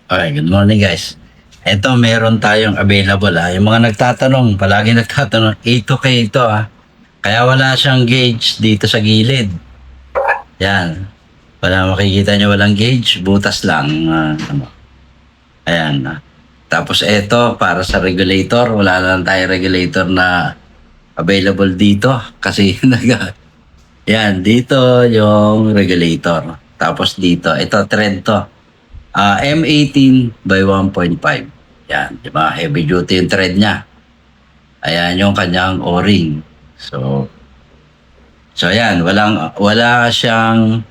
Okay, good morning guys. Ito, meron tayong available Yung mga nagtatanong, palagi nagtatanong, A2K ito Kaya wala siyang gauge dito sa gilid. Yan. Wala makikita niyo walang gauge, butas lang. Ayan. Tapos ito, para sa regulator, wala lang tayo regulator na available dito. Kasi yan, dito yung regulator. Tapos dito, ito, thread to. M18 by 1.5. Yan, di ba? Heavy duty yung thread niya. Ayan yung kanyang O-ring. So ayan, wala siyang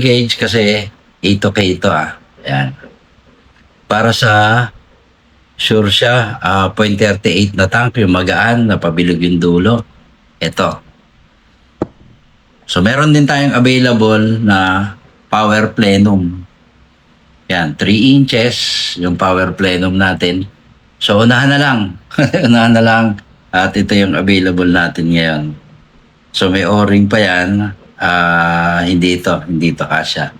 gauge kasi 8 ito Ayan. Para sa sure siya, 0.38 na tank, yung magaan na pabilog yung dulo. Ito. So meron din tayong available na power plenum. Yan, 3 inches yung power plenum natin. So, unahan na lang. Unahan na lang. At ito yung available natin ngayon. So, may O-ring pa yan. Hindi ito kasya.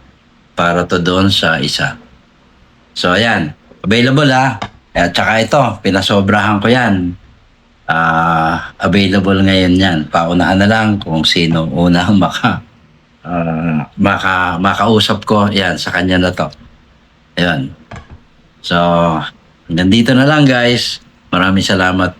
Para to doon sa isa. So, ayan. Available At saka ito, pinasobrahan ko yan. Available ngayon yan. Paunahan na lang kung sino unang makausap ko. Yan, sa kanya na to. Ayan. So, hanggang dito na lang guys. Maraming salamat.